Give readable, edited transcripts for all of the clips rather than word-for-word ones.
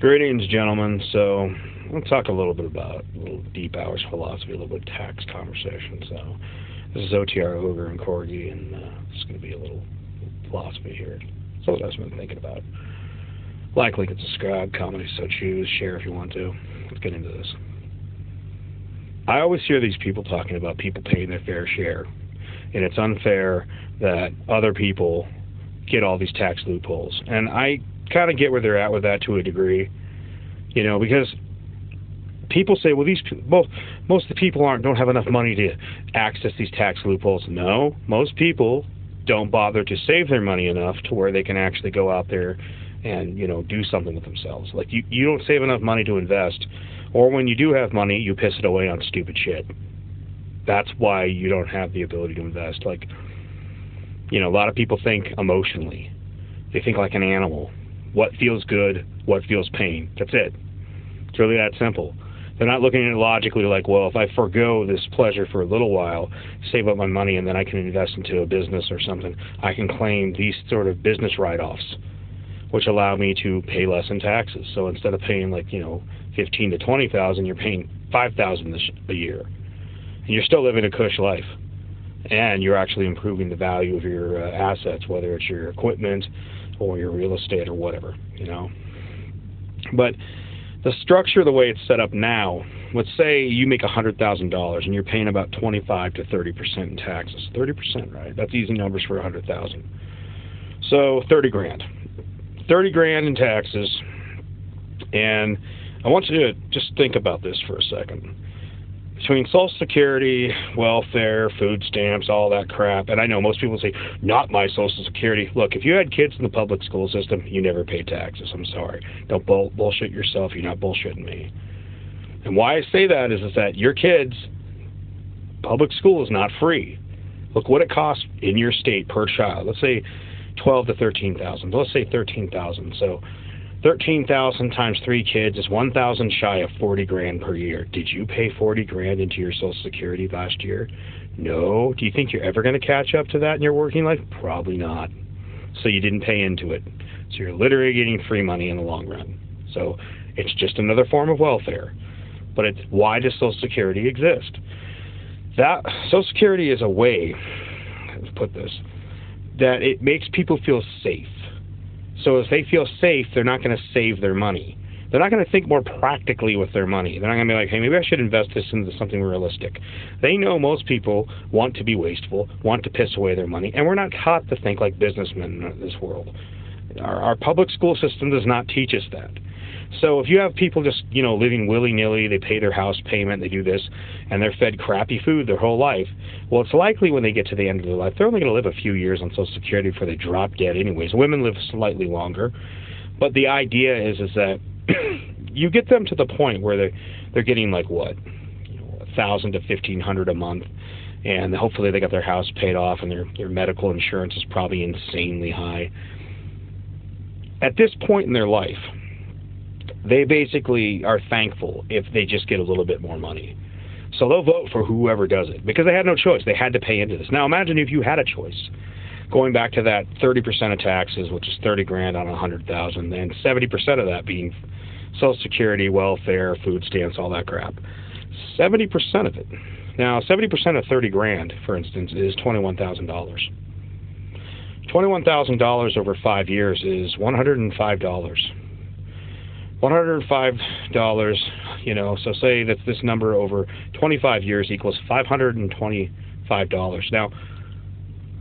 Greetings, gentlemen. So, we'll talk a little bit about a little deep hours philosophy, a little bit of tax conversation. So, this is OTR Ogre and Corgi, and it's going to be a little philosophy here. So, what I've been thinking about. Like, and subscribe, comment if so choose, share if you want to. Let's get into this. I always hear these people talking about people paying their fair share, and it's unfair that other people get all these tax loopholes. And I kind of get where they're at with that to a degree, you know, because people say, well, most of the people don't have enough money to access these tax loopholes. No, most people don't bother to save their money enough to where they can actually go out there and, you know, do something with themselves. Like, you don't save enough money to invest, or when you do have money, you piss it away on stupid shit. That's why you don't have the ability to invest. Like, you know, a lot of people think emotionally. They think like an animal. What feels good, what feels pain. That's it. It's really that simple. They're not looking at it logically like, well, if I forego this pleasure for a little while, save up my money, and then I can invest into a business or something, I can claim these sort of business write-offs, which allow me to pay less in taxes. So instead of paying like, you know, $15,000 to $20,000, you're paying $5,000 a year. And you're still living a cush life. And you're actually improving the value of your assets, whether it's your equipment or your real estate or whatever, you know. But the structure, the way it's set up now, let's say you make $100,000 and you're paying about 25 to 30% in taxes. 30%, right? That's easy numbers for $100,000. So 30 grand. 30 grand in taxes. And I want you to just think about this for a second. Between Social Security, welfare, food stamps, all that crap, and I know most people say, not my Social Security. Look, if you had kids in the public school system, you never paid taxes. I'm sorry. Don't bullshit yourself. You're not bullshitting me. And why I say that is that your kids, public school is not free. Look what it costs in your state per child. Let's say 12 to 13,000. Let's say 13,000. So 13,000 times 3 kids is 1,000 shy of 40 grand per year. Did you pay 40 grand into your Social Security last year? No. Do you think you're ever going to catch up to that in your working life? Probably not. So you didn't pay into it. So you're literally getting free money in the long run. So it's just another form of welfare. But why does Social Security exist? That Social Security is a way, let's put this, that it makes people feel safe. So if they feel safe, they're not going to save their money. They're not going to think more practically with their money. They're not going to be like, hey, maybe I should invest this into something realistic. They know most people want to be wasteful, want to piss away their money, and we're not taught to think like businessmen in this world. Our public school system does not teach us that. So if you have people just, you know, living willy-nilly, they pay their house payment, they do this, and they're fed crappy food their whole life, well, it's likely when they get to the end of their life, they're only going to live a few years on Social Security before they drop dead anyways. Women live slightly longer. But the idea is that you get them to the point where they're getting like what, you know, $1,000 to $1,500 a month, and hopefully they got their house paid off, and their medical insurance is probably insanely high. At this point in their life, they basically are thankful if they just get a little bit more money. So they'll vote for whoever does it because they had no choice. They had to pay into this. Now imagine if you had a choice. Going back to that 30% of taxes, which is 30 grand on 100,000, and 70% of that being Social Security, welfare, food stamps, all that crap. 70% of it. Now 70% of 30 grand, for instance, is $21,000. $21,000 over 5 years is $105. $105, you know, so say that this number over 25 years equals $525. Now,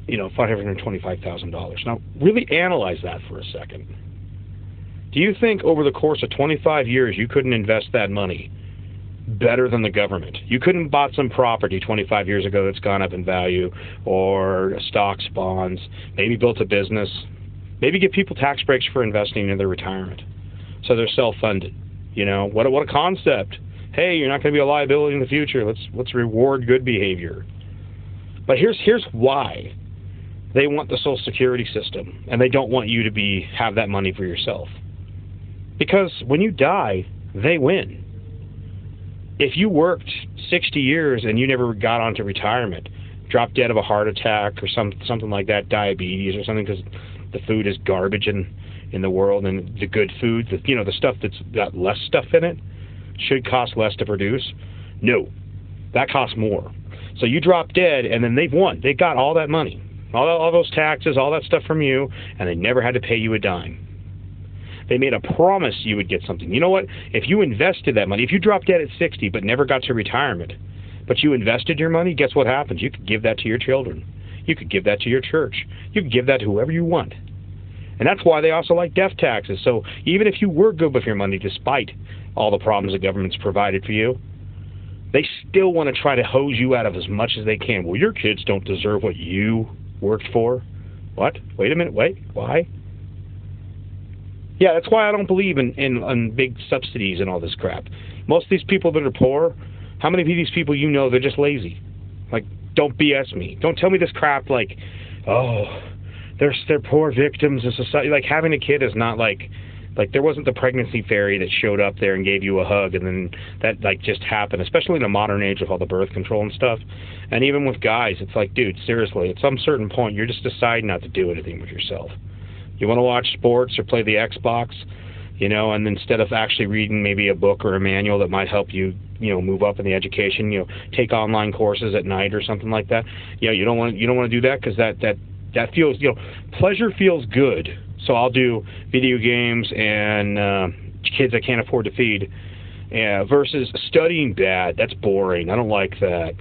you know, $525,000. Now, really analyze that for a second. Do you think over the course of 25 years you couldn't invest that money better than the government? You couldn't bought some property 25 years ago that's gone up in value, or stocks, bonds, maybe built a business, maybe give people tax breaks for investing in their retirement. So they're self-funded. You know, what a concept. Hey, you're not going to be a liability in the future. Let's reward good behavior. But here's why they want the Social Security system, and they don't want you to have that money for yourself. Because when you die, they win. If you worked 60 years and you never got onto retirement, dropped dead of a heart attack or something like that, diabetes or something because the food is garbage and in the world, and the good food, the stuff that's got less stuff in it, should cost less to produce. No, that costs more. So you drop dead, and then they've won. They got all that money, all those taxes, all that stuff from you, and they never had to pay you a dime. They made a promise you would get something. You know what? If you invested that money, if you dropped dead at 60 but never got to retirement, but you invested your money, guess what happens? You could give that to your children. You could give that to your church. You could give that to whoever you want. And that's why they also like death taxes. So even if you were good with your money, despite all the problems the government's provided for you, they still want to try to hose you out of as much as they can. Well, your kids don't deserve what you worked for. What? Wait a minute. Wait. Why? Yeah, that's why I don't believe in big subsidies and all this crap. Most of these people that are poor, how many of these people you know, they're just lazy? Like, don't BS me. Don't tell me this crap like, oh, they're poor victims of society. Like, having a kid is not like there wasn't the pregnancy fairy that showed up there and gave you a hug and then that like just happened, especially in a modern age with all the birth control and stuff. And even with guys, it's like, dude, seriously, at some certain point, you're just deciding not to do anything with yourself. You want to watch sports or play the Xbox, and instead of actually reading maybe a book or a manual that might help you, move up in the education, take online courses at night or something like that. Yeah, you don't want to do that because that feels, pleasure feels good. So I'll do video games and kids I can't afford to feed, versus studying bad. That's boring. I don't like that.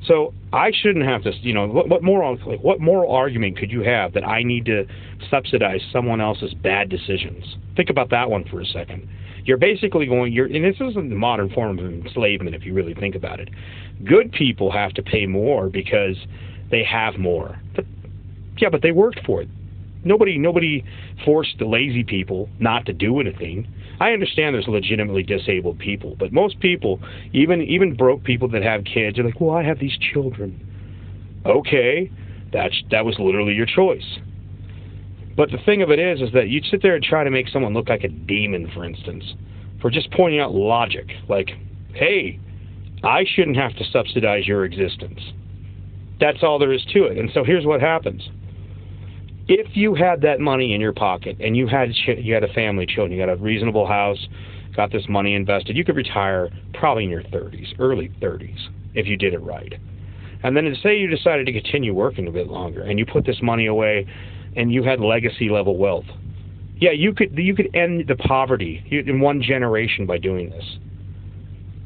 So I shouldn't have to, what moral argument could you have that I need to subsidize someone else's bad decisions? Think about that one for a second. You're basically and this is a modern form of enslavement if you really think about it. Good people have to pay more because they have more. But they worked for it. Nobody forced the lazy people not to do anything. I understand there's legitimately disabled people, but most people, even broke people that have kids, are like, well, I have these children. Okay, that was literally your choice. But the thing of it is that you'd sit there and try to make someone look like a demon, for instance, for just pointing out logic. Like, hey, I shouldn't have to subsidize your existence. That's all there is to it. And so here's what happens. If you had that money in your pocket and you had a family, children, you got a reasonable house, got this money invested, you could retire probably in your 30s, early 30s, if you did it right. And then say you decided to continue working a bit longer and you put this money away and you had legacy level wealth. Yeah, you could end the poverty in one generation by doing this.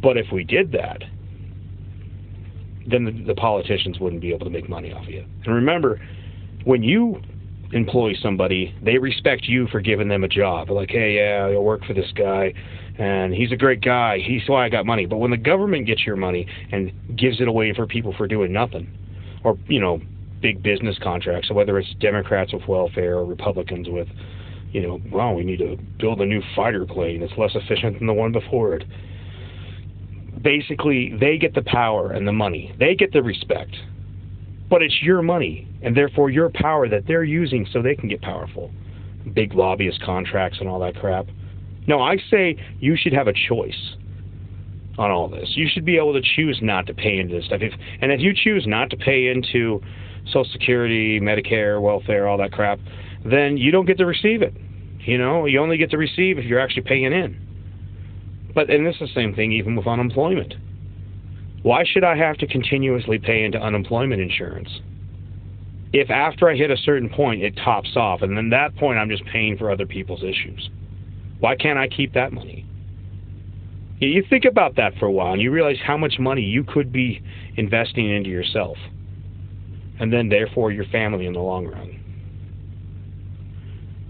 But if we did that, then the politicians wouldn't be able to make money off of you. And remember, when you employ somebody, they respect you for giving them a job. They're like, hey, yeah, I'll work for this guy, and he's a great guy. He's why I got money. But when the government gets your money and gives it away for people for doing nothing, or, big business contracts, so whether it's Democrats with welfare or Republicans with, we need to build a new fighter plane that's less efficient than the one before it. Basically, they get the power and the money. They get the respect. But it's your money, and therefore your power that they're using so they can get powerful. Big lobbyist contracts and all that crap. No, I say you should have a choice on all this. You should be able to choose not to pay into this stuff. If you choose not to pay into Social Security, Medicare, welfare, all that crap, then you don't get to receive it. You only get to receive if you're actually paying in. And this is the same thing even with unemployment. Why should I have to continuously pay into unemployment insurance if after I hit a certain point it tops off, and then that point I'm just paying for other people's issues? Why can't I keep that money? You think about that for a while, and you realize how much money you could be investing into yourself, and then therefore your family in the long run.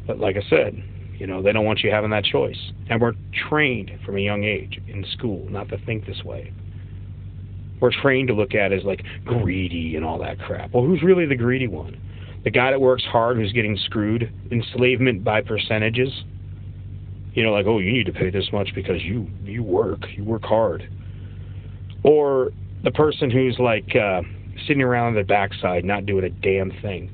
But like I said, they don't want you having that choice. And we're trained from a young age in school not to think this way. We're trained to look at it as like greedy and all that crap. Well, who's really the greedy one? The guy that works hard who's getting screwed? Enslavement by percentages? Like, oh, you need to pay this much because you work hard. Or the person who's like sitting around on the backside not doing a damn thing.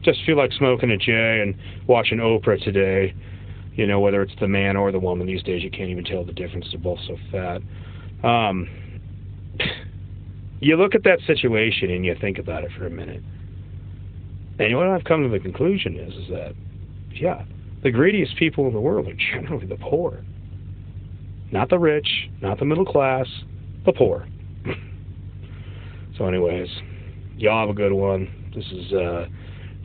Just feel like smoking a J and watching Oprah today. Whether it's the man or the woman. These days you can't even tell the difference. They're both so fat. You look at that situation and you think about it for a minute. And what I've come to the conclusion is that, yeah, the greediest people in the world are generally the poor. Not the rich, not the middle class, the poor. So anyways, y'all have a good one. This is a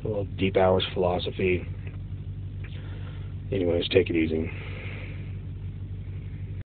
little Deep Hours Philosophy. Anyways, take it easy.